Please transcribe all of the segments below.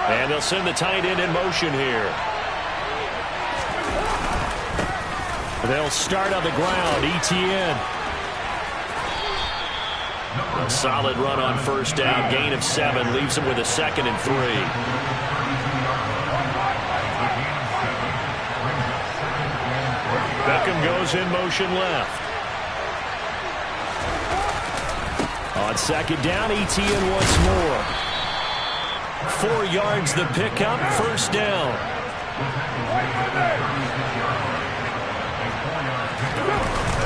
And they'll send the tight end in motion here. They'll start on the ground. Etienne. A solid run on first down. Gain of 7. Leaves him with a 2nd and 3. Beckham goes in motion left. On 2nd down, Etienne once more. 4 yards the pickup, first down.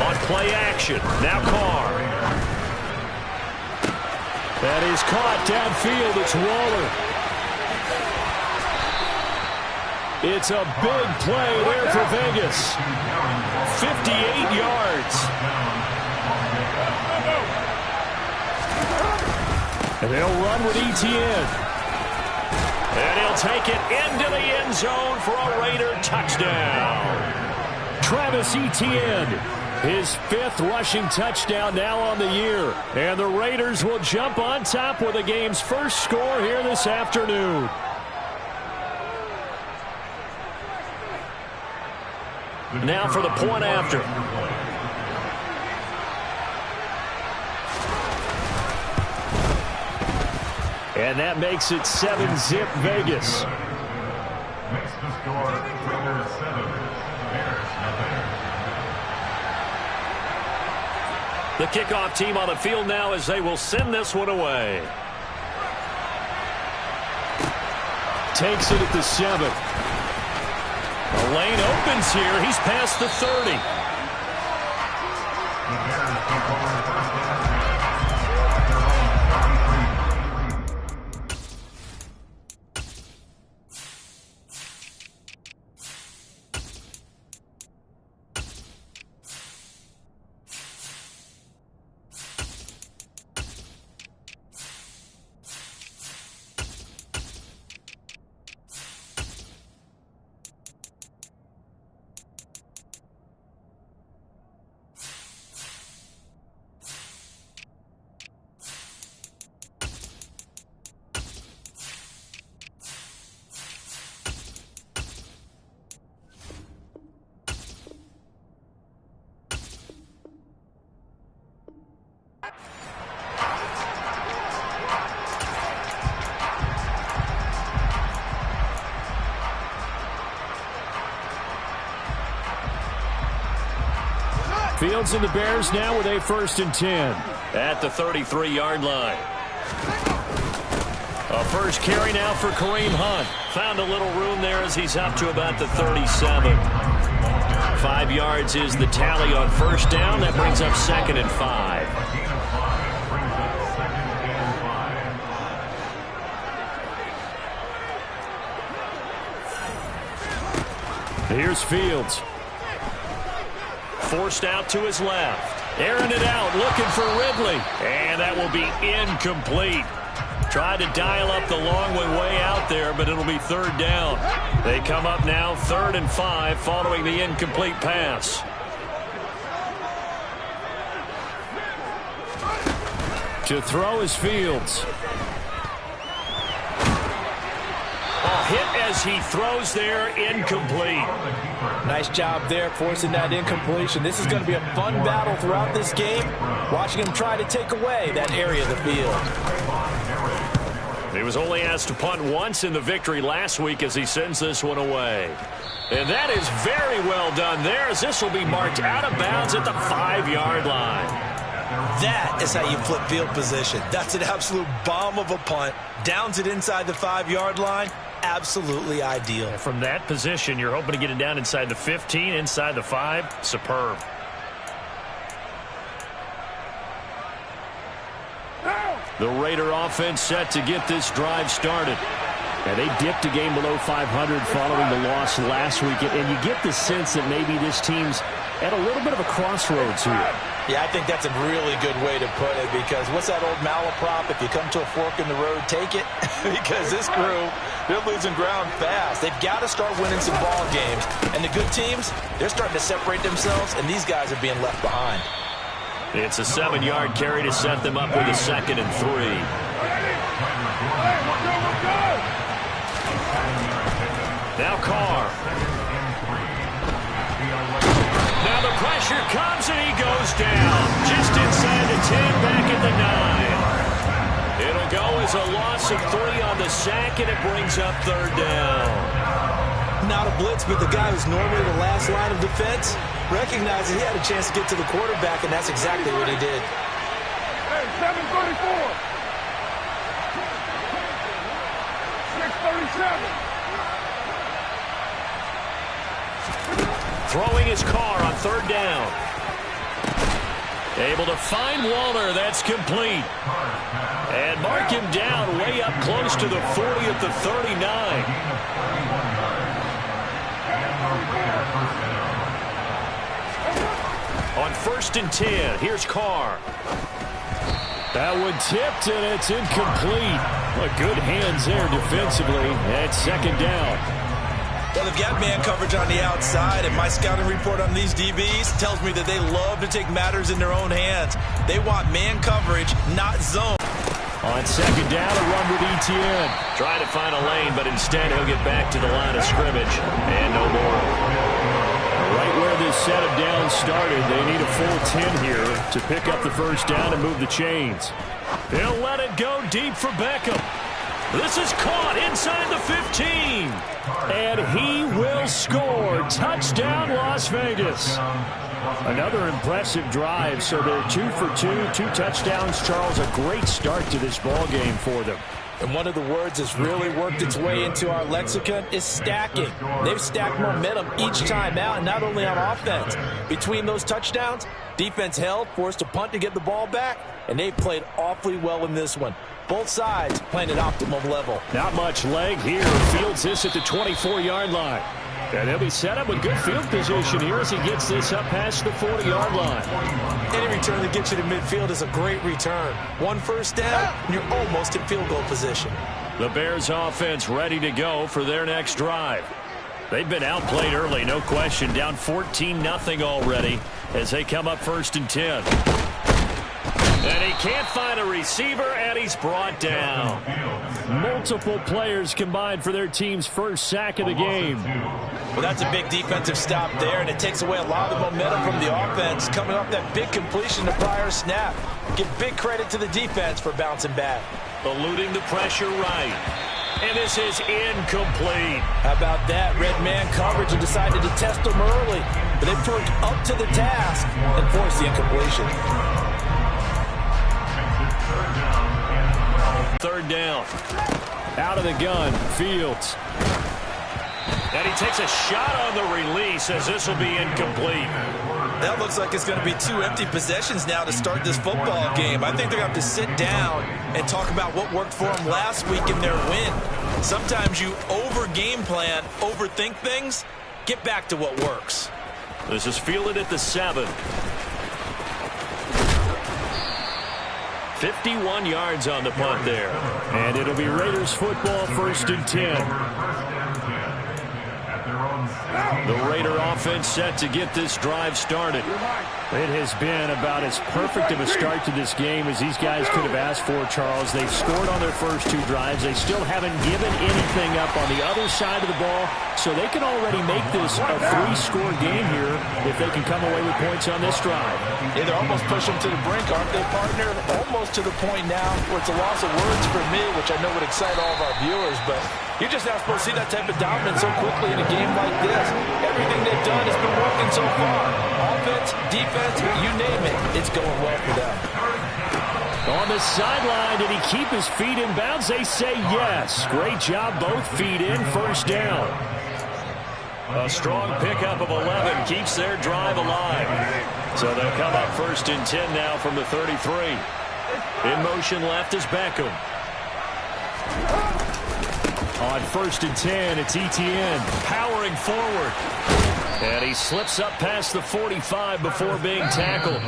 On play action, now Carr. That is caught downfield. It's Waller. It's a big play there for Vegas. 58 yards. And they'll run with Etienne. And he'll take it into the end zone for a Raider touchdown. Travis Etienne, his 5th rushing touchdown now on the year. And the Raiders will jump on top with the game's first score here this afternoon. Now for the point after. And that makes it 7-zip Vegas. Makes the score Raiders 7, Bears nothing. The kickoff team on the field now as they will send this one away. Takes it at the 7. The lane opens here. He's past the 30. The Bears go forward first down. Fields and the Bears now with a 1st and 10 at the 33-yard line. A first carry now for Kareem Hunt. Found a little room there as he's up to about the 37. 5 yards is the tally on first down. That brings up 2nd and 5. Here's Fields. Forced out to his left. Airing it out, looking for Ridley. And that will be incomplete. Tried to dial up the long way out there, but it'll be 3rd down. They come up now 3rd and 5 following the incomplete pass. To throw is Fields. Hit as he throws there, incomplete. Nice job there forcing that incompletion. This is going to be a fun battle throughout this game. Watching him try to take away that area of the field. He was only asked to punt once in the victory last week as he sends this one away. And that is very well done there as this will be marked out of bounds at the 5-yard line. That is how you flip field position. That's an absolute bomb of a punt. Downs it inside the 5-yard line. Absolutely ideal. From that position, you're hoping to get it down inside the 15, inside the 5. Superb. The Raider offense set to get this drive started. And they dipped a game below 500 following the loss last week. And you get the sense that maybe this team's at a little bit of a crossroads here. Yeah, I think that's a really good way to put it because what's that old malaprop? If you come to a fork in the road, take it. Because this crew, they're losing ground fast. They've got to start winning some ball games. And the good teams, they're starting to separate themselves, and these guys are being left behind. It's a 7-yard carry to set them up with a 2nd and 3. Now Carr. Now the pressure comes and he goes down. Just inside the 10, back at the 9. It'll go as a loss of 3 on the sack, and it brings up 3rd down. Not a blitz, but the guy who's normally the last line of defense recognized that he had a chance to get to the quarterback, and that's exactly what he did. Hey, 734. 637. Throwing his Carr on 3rd down. Able to find Waller. That's complete. And mark him down way up close to the 40 at the 39. On 1st and 10, here's Carr. That one tipped, and it's incomplete. But good hands there defensively at 2nd down. Well, they've got man coverage on the outside, and my scouting report on these DBs tells me that they love to take matters in their own hands. They want man coverage, not zone. On 2nd down, a run with Etienne. Trying to find a lane, but instead he'll get back to the line of scrimmage. And no more. Right where this set of downs started, they need a full 10 here to pick up the 1st down and move the chains. He'll let it go deep for Beckham. This is caught inside the 15. And he will score. Touchdown, Las Vegas. Another impressive drive. So they're 2 for 2, 2 touchdowns. Charles, a great start to this ball game for them. And one of the words that's really worked its way into our lexicon is stacking. They've stacked momentum each time out, and not only on offense. Between those touchdowns, defense held, forced a punt to get the ball back, and they played awfully well in this one. Both sides playing at optimum level. Not much leg here. Fields this at the 24-yard line. And he'll be set up with good field position here as he gets this up past the 40-yard line. Any return that gets you to midfield is a great return. 1 1st down, and you're almost in field goal position. The Bears offense ready to go for their next drive. They've been outplayed early, no question. Down 14-0 already as they come up 1st and 10. And he can't find a receiver, and he's brought down. Multiple players combined for their team's 1st sack of the game. Well, that's a big defensive stop there, and it takes away a lot of the momentum from the offense coming off that big completion the prior snap. Give big credit to the defense for bouncing back. Eluding the pressure right. And this is incomplete. How about that? Red man coverage and decided to test them early. But they proved up to the task and forced the incompletion. 3rd down. Out of the gun, Fields. And he takes a shot on the release as this will be incomplete. That looks like it's going to be 2 empty possessions now to start this football game. I think they're going to have to sit down and talk about what worked for them last week in their win. Sometimes you over-game plan, overthink things. Get back to what works. This is fielded at the 7. 51 yards on the punt there. And it'll be Raiders football 1st and 10. The Raider offense set to get this drive started. It has been about as perfect of a start to this game as these guys could have asked for, Charles. They've scored on their first 2 drives. They still haven't given anything up on the other side of the ball, so they can already make this a 3-score game here if they can come away with points on this drive. Yeah, they're almost pushing them to the brink, aren't they, partner? Almost to the point now where it's a loss of words for me, which I know would excite all of our viewers, but you're just not supposed to see that type of dominance so quickly in a game like this. Everything they've done has been working so far. Offense, defense, you name it, it's going well for them. On the sideline, did he keep his feet in bounds? They say yes. Great job, both feet in, 1st down. A strong pickup of 11 keeps their drive alive. So they'll come up 1st and 10 now from the 33. In motion left is Beckham. On 1st and 10, it's Etienne powering forward. And he slips up past the 45 before being tackled.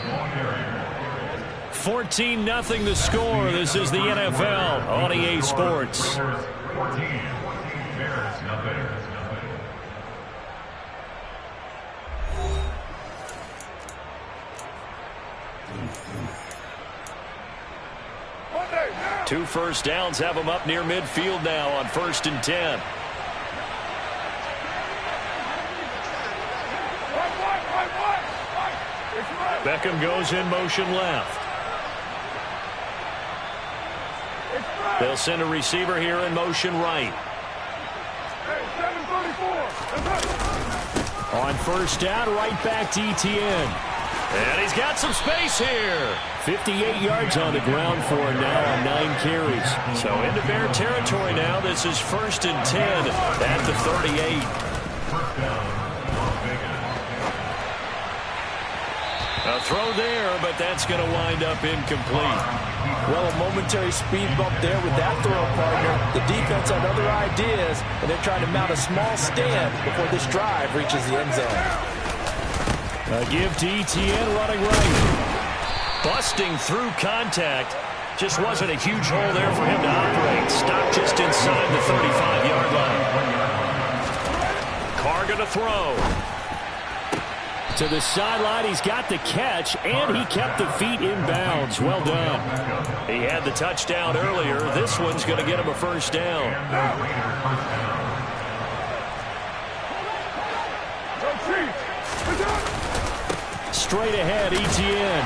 14-0 the score. This is the NFL on EA Sports. Two first downs have them up near midfield now on 1st and 10. Beckham goes in motion left. They'll send a receiver here in motion right. On first down, right back to Etienne. And he's got some space here. 58 yards on the ground for him now on 9 carries. So into Bear territory now. This is 1st and 10 at the 38. A throw there, but that's going to wind up incomplete. Well, a momentary speed bump there with that throw, partner. The defense had other ideas, and they're trying to mount a small stand before this drive reaches the end zone. A give to Etienne running right. Busting through contact. Just wasn't a huge hole there for him to operate. Stopped just inside the 35-yard line. Carr going to throw. To the sideline, he's got the catch, and he kept the feet in bounds. Well done. He had the touchdown earlier. This one's going to get him a first down. Straight ahead, Etienne.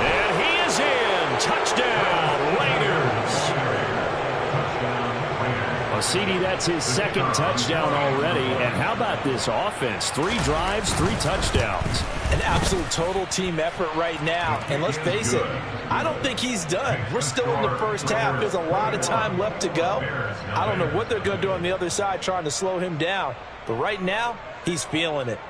And he is in. Touchdown, Raiders. Well, CD, that's his 2nd touchdown already. And how about this offense? 3 drives, 3 touchdowns. An absolute total team effort right now. And let's face it, I don't think he's done. We're still in the first half. There's a lot of time left to go. I don't know what they're going to do on the other side trying to slow him down. But right now, he's feeling it.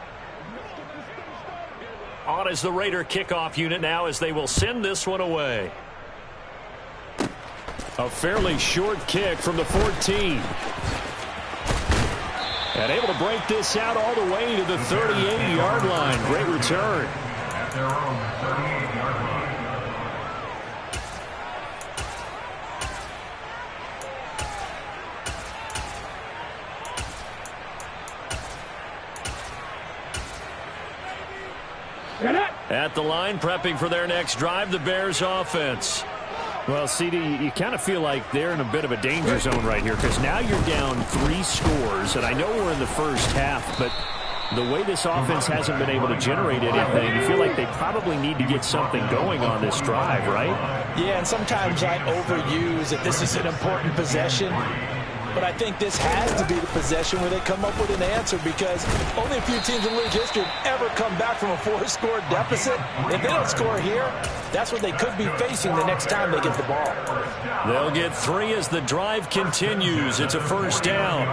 On is the Raider kickoff unit now as they will send this one away. A fairly short kick from the 14. And able to break this out all the way to the 38-yard line. Great return. At their own 38-yard line. At the line, prepping for their next drive, the Bears offense. Well, CD, you kind of feel like they're in a bit of a danger zone right here because now you're down 3 scores, and I know we're in the first half, but the way this offense hasn't been able to generate anything, you feel like they probably need to get something going on this drive, right? Yeah, and sometimes I overuse that this is an important possession. But I think this has to be the possession where they come up with an answer because only a few teams in league history have ever come back from a 4-score deficit. If they don't score here, that's what they could be facing the next time they get the ball. They'll get 3 as the drive continues. It's a first down.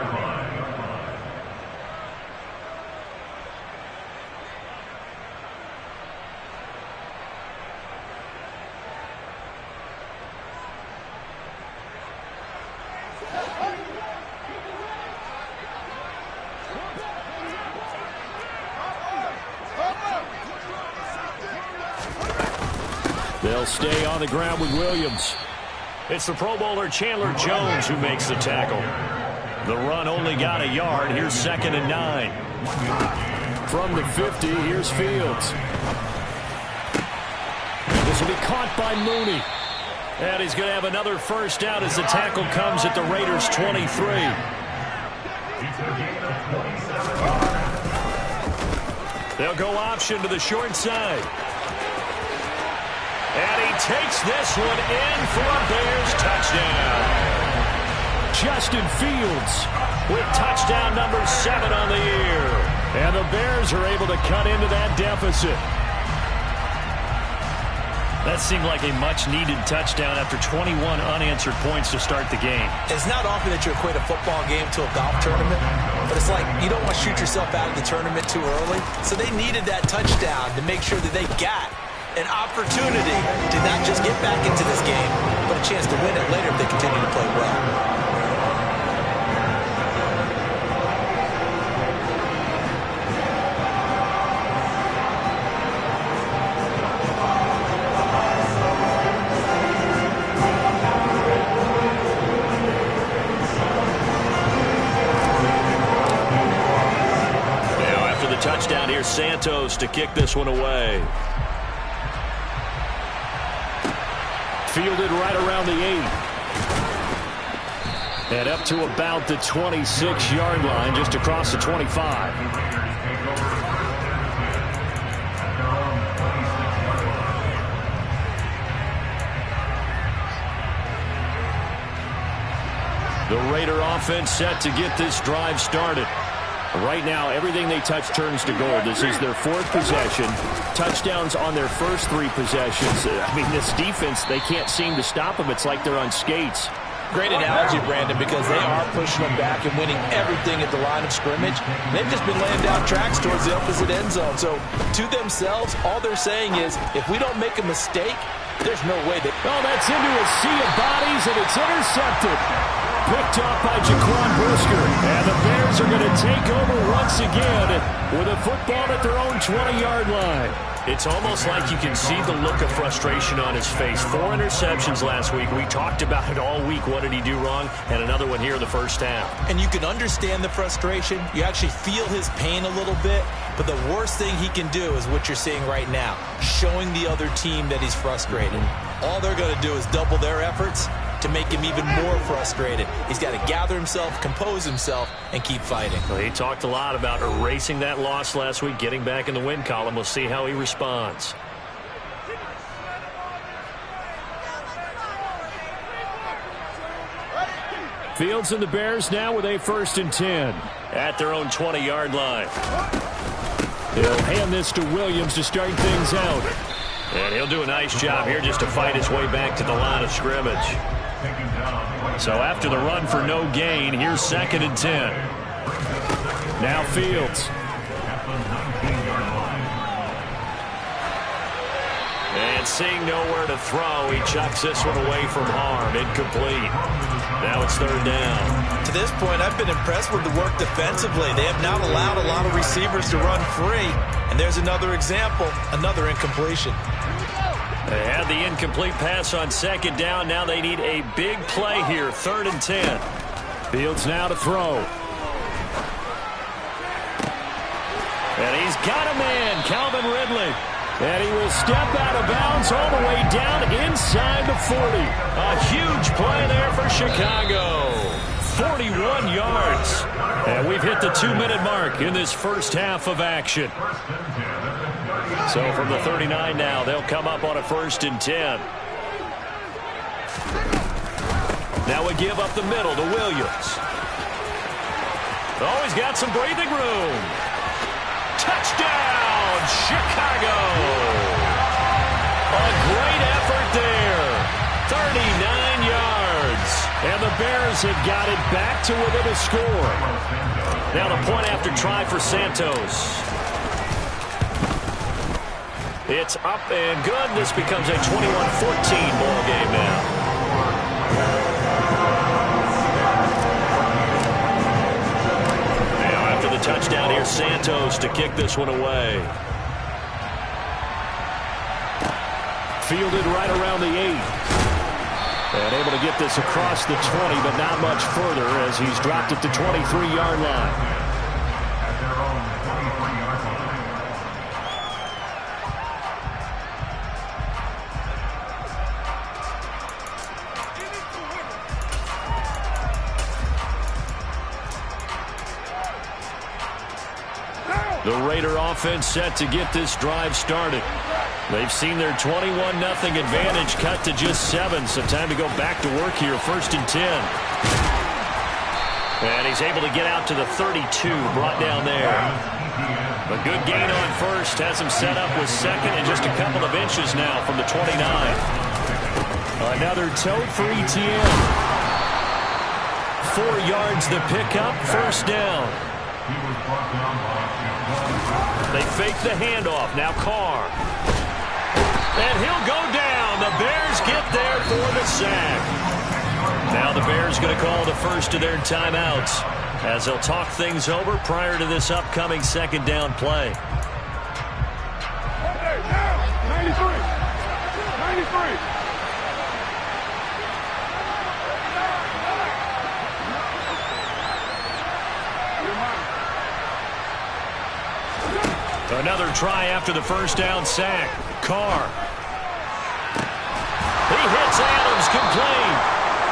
They'll stay on the ground with Williams. It's the Pro Bowler Chandler Jones who makes the tackle. The run only got a yard. Here's 2nd and 9. From the 50, here's Fields. This will be caught by Mooney. And he's going to have another first down as the tackle comes at the Raiders' 23. They'll go option to the short side. And he takes this one in for a Bears touchdown. Justin Fields with touchdown number 7 on the year. And the Bears are able to cut into that deficit. That seemed like a much-needed touchdown after 21 unanswered points to start the game. It's not often that you equate a football game to a golf tournament, but it's like you don't want to shoot yourself out of the tournament too early. So they needed that touchdown to make sure that they got an opportunity to not just get back into this game, but a chance to win it later if they continue to play well. Now after the touchdown, here's Santos to kick this one away. Fielded right around the 8. And up to about the 26-yard line, just across the 25. Raider offense set to get this drive started. Right now, everything they touch turns to gold. This is their fourth possession. Touchdowns on their first three possessions. I mean, this defense, they can't seem to stop them. It's like they're on skates. Great analogy, Brandon, because they are pushing them back and winning everything at the line of scrimmage. They've just been laying down tracks towards the opposite end zone. So, to themselves, all they're saying is, if we don't make a mistake, there's no way that... Oh, that's into a sea of bodies, and it's intercepted. Picked off by Jaquan Brisker. And the Bears are going to take over once again with a football at their own 20-yard line. It's almost like you can see the look of frustration on his face. 4 interceptions last week. We talked about it all week. What did he do wrong? And another one here in the first half. And you can understand the frustration. You actually feel his pain a little bit. But the worst thing he can do is what you're seeing right now, showing the other team that he's frustrated. All they're going to do is double their efforts to make him even more frustrated. He's got to gather himself, compose himself, and keep fighting. Well, he talked a lot about erasing that loss last week, getting back in the win column. We'll see how he responds. Fields and the Bears now with a 1st and 10 at their own 20-yard line. He'll hand this to Williams to start things out. And he'll do a nice job here just to fight his way back to the line of scrimmage. So after the run for no gain, here's 2nd and 10. Now Fields. And seeing nowhere to throw, he chucks this one away from harm. Incomplete. Now it's 3rd down. To this point, I've been impressed with the work defensively. They have not allowed a lot of receivers to run free. And there's another example, another incompletion. They had the incomplete pass on 2nd down. Now they need a big play here. 3rd and 10. Fields now to throw. And he's got a man, Calvin Ridley. And he will step out of bounds all the way down inside the 40. A huge play there for Chicago. 41 yards. And we've hit the 2-minute mark in this first half of action. So from the 39 now, they'll come up on a 1st and 10. Now we give up the middle to Williams. Oh, he's got some breathing room. Touchdown, Chicago. A great effort there. 39 yards. And the Bears have got it back to within a score. Now the point after try for Santos. It's up and good. This becomes a 21-14 ball game now. Now after the touchdown here, Santos to kick this one away. Fielded right around the 8. And able to get this across the 20, but not much further as he's dropped at the 23-yard line. The Raider offense set to get this drive started. They've seen their 21-0 advantage cut to just 7, so time to go back to work here. 1st and 10. And he's able to get out to the 32, brought down there. A good gain on 1st, has him set up with 2nd and just a couple of inches now from the 29. Another tote for ETN. 4 yards the pickup, 1st down. They fake the handoff. Now Carr. And he'll go down. The Bears get there for the sack. Now the Bears going to call the first of their timeouts as they'll talk things over prior to this upcoming 2nd down play. 93. 93. Another try after the 1st down sack. Carr. He hits Adams complete.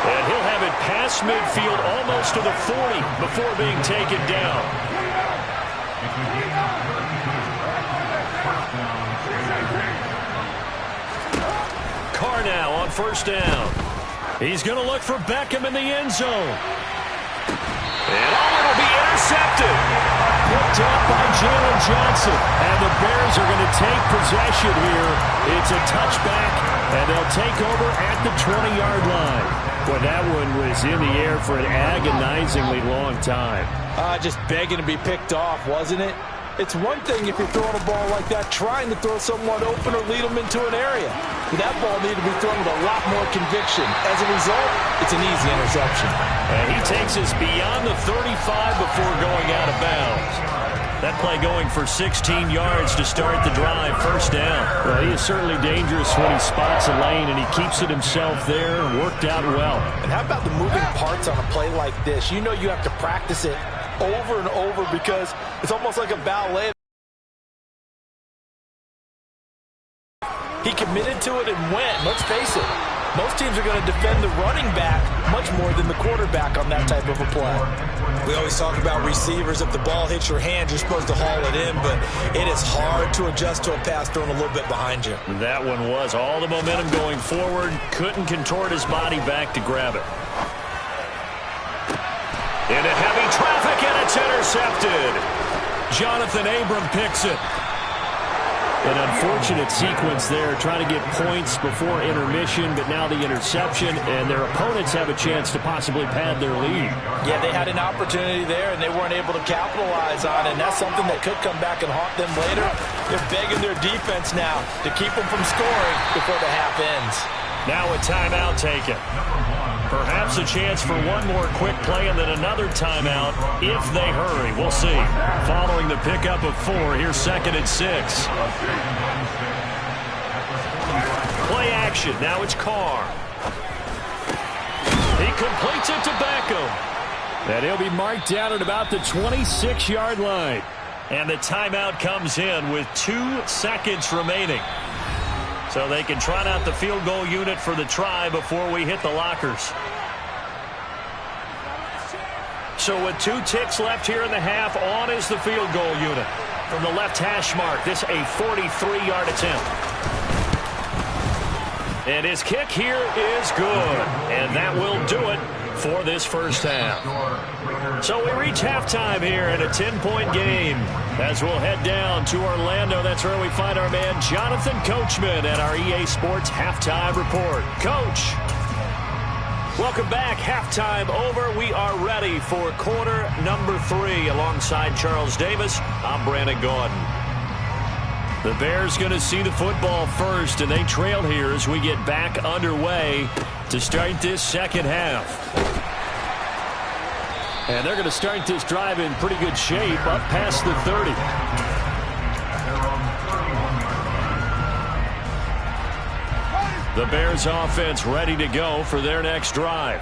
And he'll have it past midfield almost to the 40 before being taken down. Carr now on 1st down. He's going to look for Beckham in the end zone. it'll be intercepted. Picked up by Jalen Johnson. And the Bears are going to take possession here. It's a touchback, and they'll take over at the 20-yard line. Boy, that one was in the air for an agonizingly long time. Just begging to be picked off, wasn't it? It's one thing if you're throwing a ball like that, trying to throw someone open or lead them into an area. But that ball needed to be thrown with a lot more conviction. As a result, it's an easy interception. And he takes us beyond the 35 before going out of bounds. That play going for 16 yards to start the drive, first down. Well, he is certainly dangerous when he spots a lane, and he keeps it himself there. Worked out well. And how about the moving parts on a play like this? You know you have to practice it over and over because it's almost like a ballet. He committed to it and went. Let's face it, most teams are going to defend the running back much more than the quarterback on that type of a play. We always talk about receivers. If the ball hits your hand, you're supposed to haul it in, but it is hard to adjust to a pass thrown a little bit behind you. That one was all the momentum going forward. Couldn't contort his body back to grab it. Into heavy traffic, and it's intercepted. Jonathan Abram picks it. An unfortunate sequence there, trying to get points before intermission, but now the interception, and their opponents have a chance to possibly pad their lead. Yeah, they had an opportunity there, and they weren't able to capitalize on it, and that's something that could come back and haunt them later. They're begging their defense now to keep them from scoring before the half ends. Now a timeout taken. Perhaps a chance for one more quick play and then another timeout if they hurry. We'll see. Following the pickup of 4, here's 2nd and 6. Play action. Now it's Carr. He completes it to Beckham. And he'll be marked down at about the 26-yard line. And the timeout comes in with 2 seconds remaining. So they can trot out the field goal unit for the try before we hit the lockers. So with 2 ticks left here in the half, on is the field goal unit. From the left hash mark, this a 43-yard attempt. And his kick here is good. And that will do it for this first half. So we reach halftime here in a 10-point game. As we'll head down to Orlando, that's where we find our man Jonathan Coachman at our EA Sports Halftime Report. Coach, welcome back. Halftime over. We are ready for quarter number 3. Alongside Charles Davis, I'm Brandon Gaudin. The Bears going to see the football first, and they trail here as we get back underway to start this second half. And they're going to start this drive in pretty good shape, up past the 30. The Bears offense ready to go for their next drive.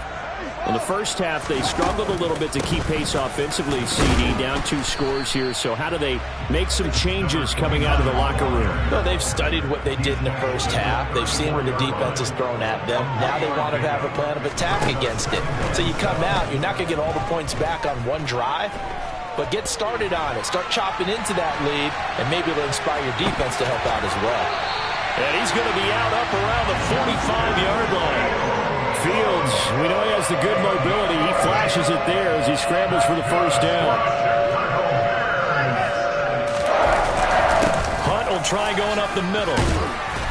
In the first half, they struggled a little bit to keep pace offensively, CD, down 2 scores here. So how do they make some changes coming out of the locker room? Well, they've studied what they did in the first half. They've seen what the defense is thrown at them. Now they want to have a plan of attack against it. So you come out, you're not going to get all the points back on one drive, but get started on it. Start chopping into that lead, and maybe it'll inspire your defense to help out as well. And he's going to be out up around the 45-yard line. Fields, we know he has the good mobility. He flashes it there as he scrambles for the first down. Hunt will try going up the middle.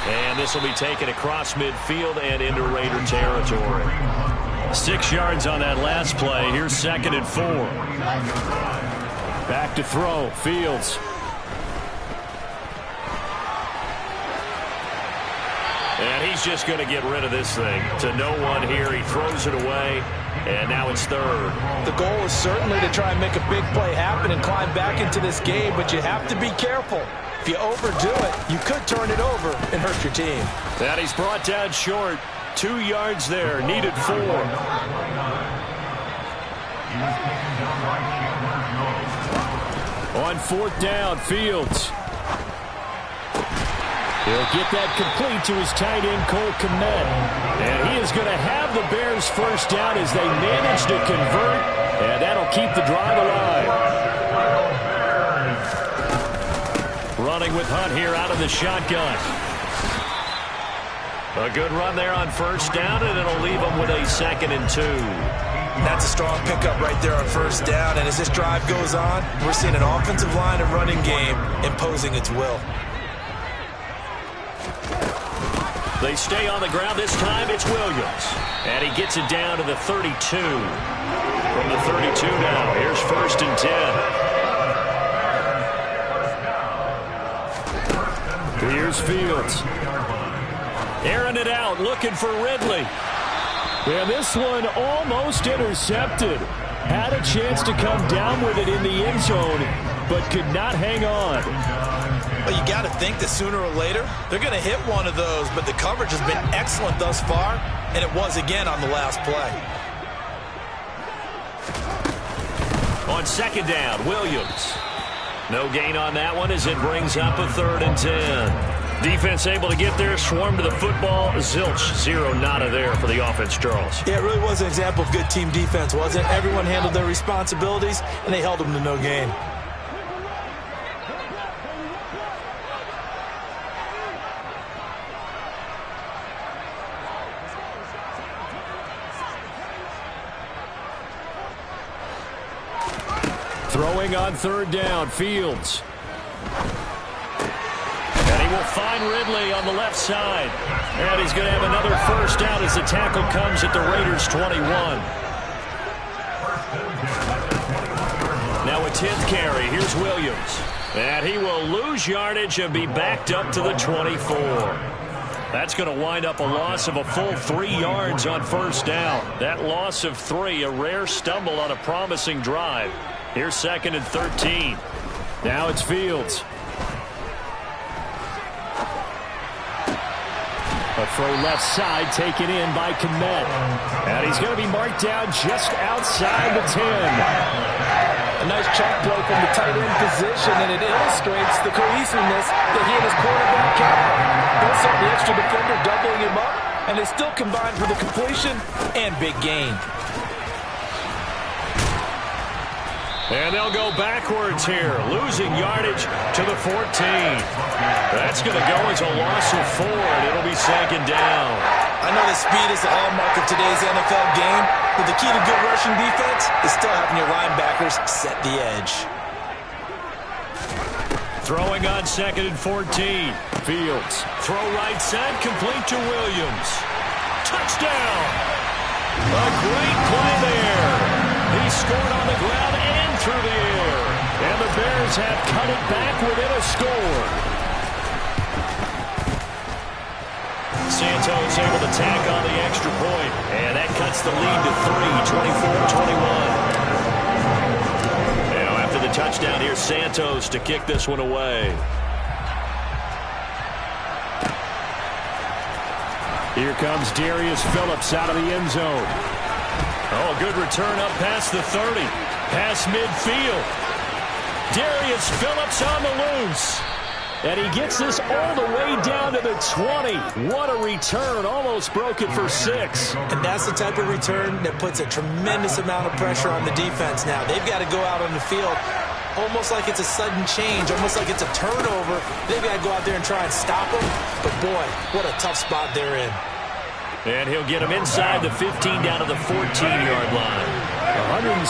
And this will be taken across midfield and into Raider territory. 6 yards on that last play. Here's 2nd and 4. Back to throw. Fields. And he's just going to get rid of this thing. To no one here. He throws it away. And now it's 3rd. The goal is certainly to try and make a big play happen and climb back into this game, but you have to be careful. If you overdo it, you could turn it over and hurt your team. And he's brought down short. 2 yards there. Needed 4. On 4th down, Fields. He'll get that complete to his tight end, Cole Kmet. And he is going to have the Bears first down as they manage to convert. And that'll keep the drive alive. Running with Hunt here out of the shotgun. A good run there on first down, and it'll leave him with a 2nd and 2. That's a strong pickup right there on first down. And as this drive goes on, we're seeing an offensive line and running game imposing its will. They stay on the ground. This time it's Williams. And he gets it down to the 32. From the 32 now, here's 1st and 10. Here's Fields. Airing it out, looking for Ridley. And this one almost intercepted. Had a chance to come down with it in the end zone, but could not hang on. Well, you got to think that sooner or later, they're going to hit one of those, but the coverage has been excellent thus far, and it was again on the last play. On 2nd down, Williams. No gain on that one as it brings up a 3rd and 10. Defense able to get there, swarm to the football. Zilch, 0 nada there for the offense, Charles. Yeah, it really was an example of good team defense, wasn't it? Everyone handled their responsibilities, and they held them to no gain. Throwing on 3rd down, Fields. And he will find Ridley on the left side. And he's going to have another 1st down as the tackle comes at the Raiders' 21. Now a 10th carry. Here's Williams. And he will lose yardage and be backed up to the 24. That's going to wind up a loss of a full 3 yards on 1st down. That loss of 3, a rare stumble on a promising drive. Here's 2nd and 13. Now it's Fields. A throw left side taken in by Kmet. And he's going to be marked down just outside the 10. A nice chunk play from the tight end position, and it illustrates the cohesiveness that he and his quarterback have. Both the extra defender doubling him up, and they still combined for the completion and big gain. And they'll go backwards here, losing yardage to the 14. That's going to go as a loss of 4, and it'll be 2nd down. I know that speed is the hallmark of today's NFL game, but the key to good rushing defense is still having your linebackers set the edge. Throwing on 2nd and 14. Fields. Throw right side, complete to Williams. Touchdown! A great play there. He scored on the ground and through the air. And the Bears have cut it back within a score. Santos able to tack on the extra point. And that cuts the lead to 3, 24-21. Now after the touchdown, here's Santos to kick this one away. Here comes Darius Phillips out of the end zone. Oh, good return up past the 30. Past midfield. Darius Phillips on the loose. And he gets this all the way down to the 20. What a return. Almost broke it for 6. And that's the type of return that puts a tremendous amount of pressure on the defense now. They've got to go out on the field almost like it's a sudden change, almost like it's a turnover. They've got to go out there and try and stop them. But, boy, what a tough spot they're in. And he'll get him inside the 15 down to the 14-yard line. 117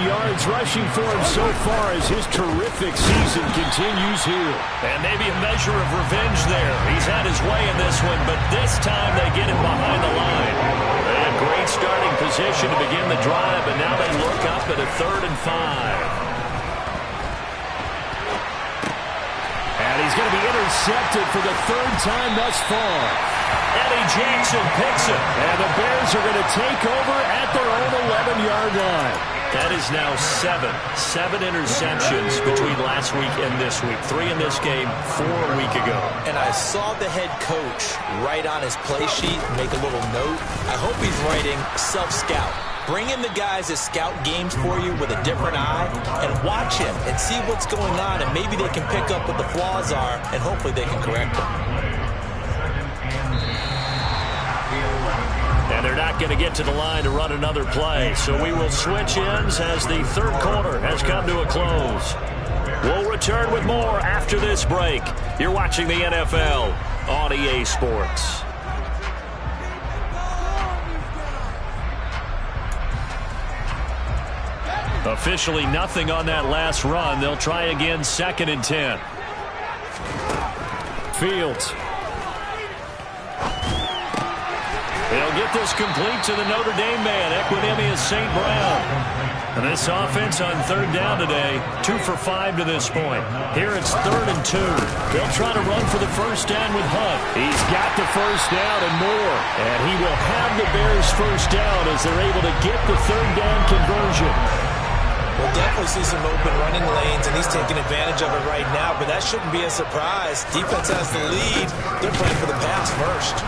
yards rushing for him so far as his terrific season continues here. And maybe a measure of revenge there. He's had his way in this one, but this time they get him behind the line. They had great starting position to begin the drive, and now they look up at a 3rd and 5. And he's going to be intercepted for the 3rd time thus far. Eddie Jackson picks it, and the Bears are going to take over at their own 11-yard line. That is now 7 interceptions between last week and this week. 3 in this game, 4 a week ago. And I saw the head coach write on his play sheet, make a little note. I hope he's writing self-scout. Bring in the guys that scout games for you with a different eye and watch him and see what's going on, and maybe they can pick up what the flaws are, and hopefully they can correct them. And they're not going to get to the line to run another play. So we will switch ends as the 3rd quarter has come to a close. We'll return with more after this break. You're watching the NFL on EA Sports. Officially nothing on that last run. They'll try again, 2nd and 10. Fields. They'll get this complete to the Notre Dame man, Equanimeous St. Brown. And this offense on 3rd down today, 2 for 5 to this point. Here it's 3rd and 2. They'll try to run for the first down with Hunt. He's got the first down and more. And he will have the Bears first down as they're able to get the 3rd down conversion. We'll definitely see some open running lanes, and he's taking advantage of it right now, but that shouldn't be a surprise. Defense has the lead. They're playing for the pass first.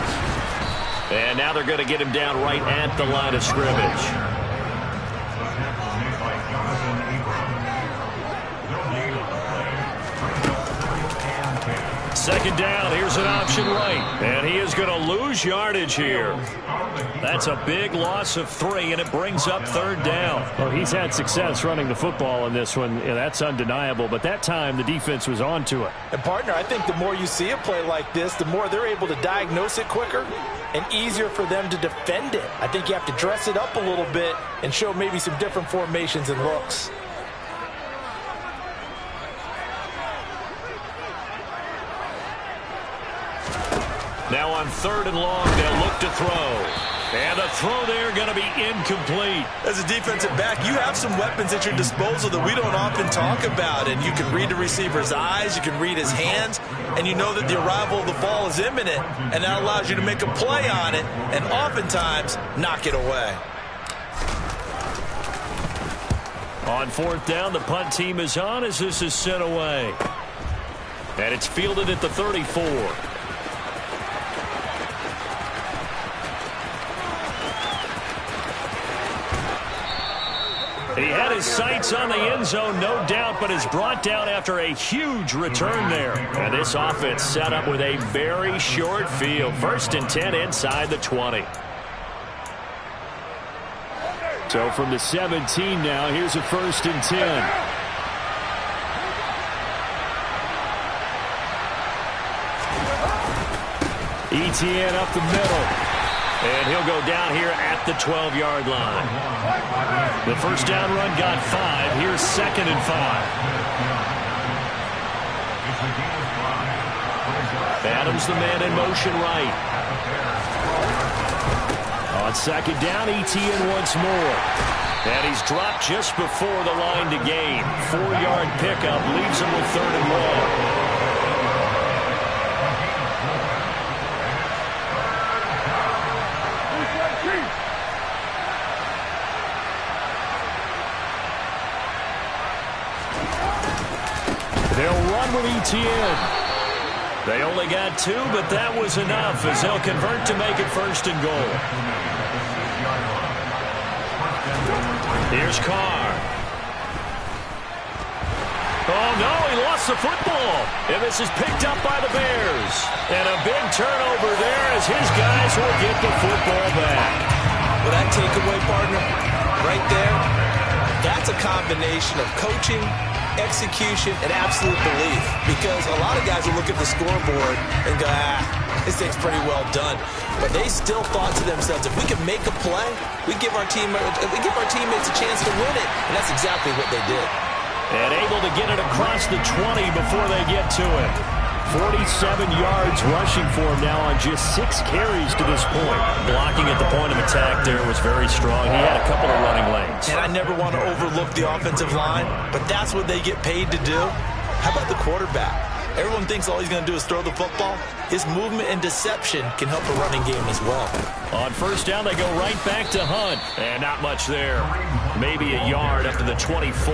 And now they're going to get him down right at the line of scrimmage. Second down, here's an option right. And he is going to lose yardage here. That's a big loss of 3, and it brings up 3rd down. Well, he's had success running the football in this one. Yeah, that's undeniable. But that time, the defense was on to it. And, partner, I think the more you see a play like this, the more they're able to diagnose it quicker and easier for them to defend it. I think you have to dress it up a little bit and show maybe some different formations and looks. Now on 3rd and long, they'll look to throw. And a throw there going to be incomplete. As a defensive back, you have some weapons at your disposal that we don't often talk about. And you can read the receiver's eyes, you can read his hands, and you know that the arrival of the ball is imminent. And that allows you to make a play on it and oftentimes knock it away. On 4th down, the punt team is on as this is sent away. And it's fielded at the 34. He had his sights on the end zone, no doubt, but is brought down after a huge return there. And this offense set up with a very short field. 1st and 10 inside the 20. So from the 17 now, here's a 1st and 10. Etienne up the middle. And he'll go down here at the 12-yard line. The first down run got 5. Here's 2nd and 5. Adams the man in motion right. On 2nd down, Etienne once more. And he's dropped just before the line to gain. 4-yard pickup leaves him with 3rd and long. They'll run with Etienne. They only got 2, but that was enough as they'll convert to make it 1st and goal. Here's Carr. Oh, no, he lost the football. And this is picked up by the Bears. And a big turnover there as his guys will get the football back. Well, that takeaway, partner, right there, that's a combination of coaching, execution, and absolute belief. Because a lot of guys will look at the scoreboard and go, this thing's pretty well done. But they still thought to themselves, if we can make a play, we give our teammates a chance to win it. And that's exactly what they did. And able to get it across the 20 before they get to it. 47 yards rushing for him now on just 6 carries to this point. Blocking at the point of attack there was very strong. He had a couple of running lanes. And I never want to overlook the offensive line, but that's what they get paid to do. How about the quarterback? Everyone thinks all he's going to do is throw the football. His movement and deception can help a running game as well. On 1st down, they go right back to Hunt. And not much there. Maybe a yard up to the 24.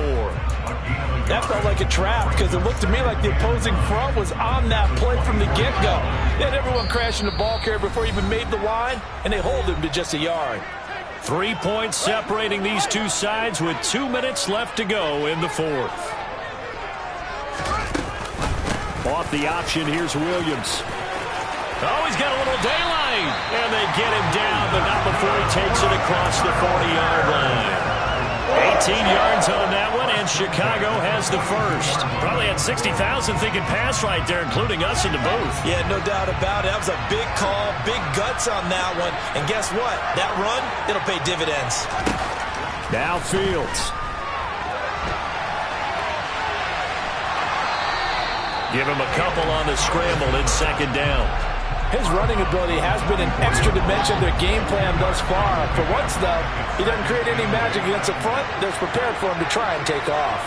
That felt like a trap because it looked to me like the opposing front was on that play from the get-go. They had everyone crashing the ball carrier before he even made the line, and they hold him to just a yard. 3 points separating these two sides with 2 minutes left to go in the 4th. Off the option, here's Williams. Oh, he's got a little daylight. And they get him down, but not before he takes it across the 40-yard line. 18 yards on that one, and Chicago has the first. Probably had 60,000 thinking pass right there, including us in the booth. Yeah, no doubt about it. That was a big call, big guts on that one. And guess what? That run, it'll pay dividends. Now Fields. Give him a couple on the scramble in second down. His running ability has been an extra dimension of their game plan thus far. For once, though, he doesn't create any magic against the front. They're prepared for him to try and take off.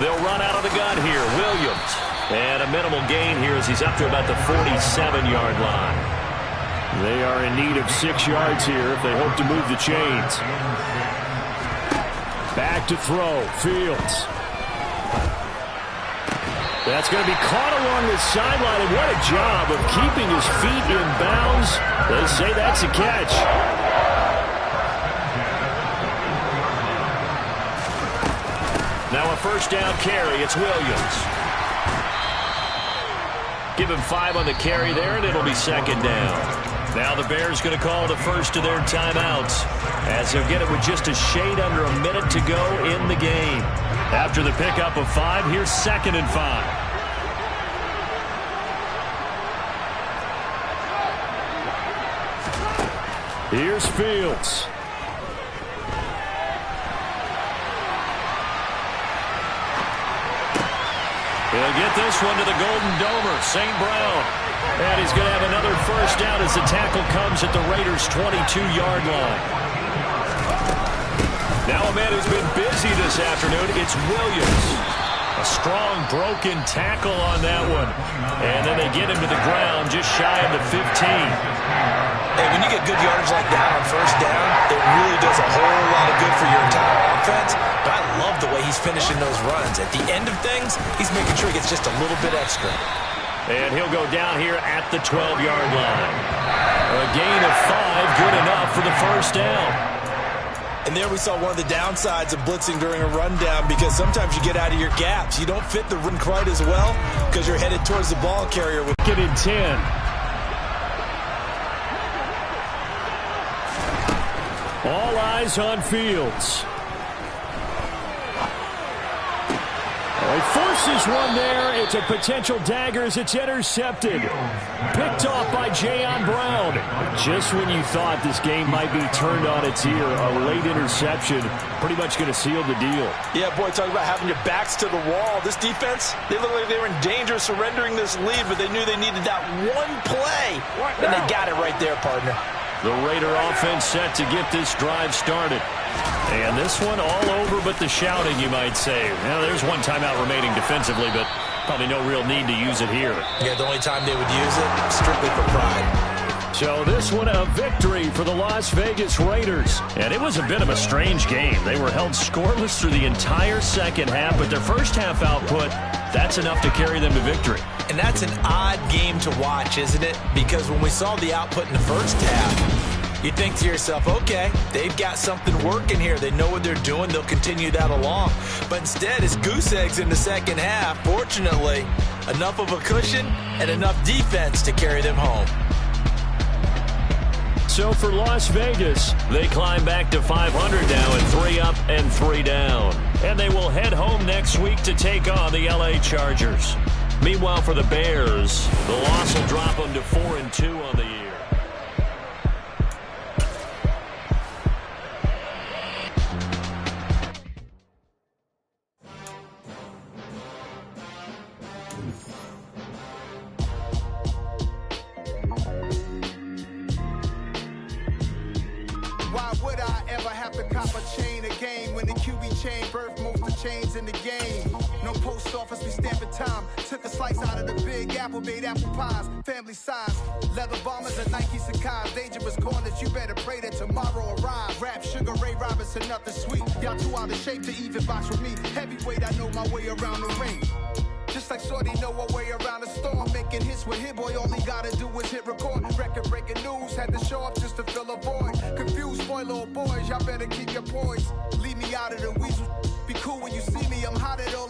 They'll run out of the gun here. Williams. And a minimal gain here as he's up to about the 47-yard line. They are in need of 6 yards here if they hope to move the chains. Back to throw. Fields. That's going to be caught along the sideline, and what a job of keeping his feet in bounds. They say that's a catch. Now a first down carry. It's Williams. Give him 5 on the carry there, and it'll be second down. Now the Bears going to call the first of their timeouts as they'll get it with just a shade under a minute to go in the game. After the pickup of 5, here's 2nd and 5. Here's Fields. He'll get this one to the Golden Domer, St. Brown. And he's going to have another first down as the tackle comes at the Raiders' 22-yard line. Now a man who's been busy this afternoon, it's Williams. A strong broken tackle on that one. And then they get him to the ground just shy of the 15. Hey, when you get good yardage like that on first down, it really does a whole lot of good for your entire offense. But I love the way he's finishing those runs. At the end of things, he's making sure he gets just a little bit extra. And he'll go down here at the 12-yard line. A gain of 5, good enough for the first down. And there we saw one of the downsides of blitzing during a rundown, because sometimes you get out of your gaps. You don't fit the run quite as well because you're headed towards the ball carrier. Get in 10. All eyes on Fields. He forces one there. It's a potential dagger as it's intercepted. Picked off by Jayon Brown. Just when you thought this game might be turned on its ear, a late interception pretty much going to seal the deal. Yeah, boy, talk about having your backs to the wall. This defense, they look like they were in danger of surrendering this lead, but they knew they needed that one play, and they got it right there, partner. The Raider offense set to get this drive started. And this one all over but the shouting, you might say. Well, there's one timeout remaining defensively, but probably no real need to use it here. Yeah, the only time they would use it, strictly for pride. So this one a victory for the Las Vegas Raiders. And it was a bit of a strange game. They were held scoreless through the entire second half, but their first half output, that's enough to carry them to victory. And that's an odd game to watch, isn't it? Because when we saw the output in the first half, you think to yourself, okay, they've got something working here. They know what they're doing. They'll continue that along. But instead, it's goose eggs in the second half. Fortunately, enough of a cushion and enough defense to carry them home. So for Las Vegas, they climb back to 500 now and 3 up and 3 down. And they will head home next week to take on the LA Chargers. Meanwhile, for the Bears, the loss will drop them to 4-2 on the year. Why would I ever have to cop a chain again when the QB chain birthed most of the chains in the game? No post office, we stamping time. Took a slice out of the big apple, made apple pies, family size. Leather bombers and Nike Sacai's. Dangerous corners, you better pray that tomorrow arrives. Rap, Sugar Ray Robinson, nothing sweet. Y'all too out of shape to even box with me. Heavyweight, I know my way around the ring. Just like Shorty know her way around the storm. Making hits with Hit Boy, all he gotta do is hit record. Record breaking news, had to show up just to fill a void. Confused boy, little boys, y'all better keep your poise. Leave me out of the weasel. Be cool when you see me, I'm hot at all.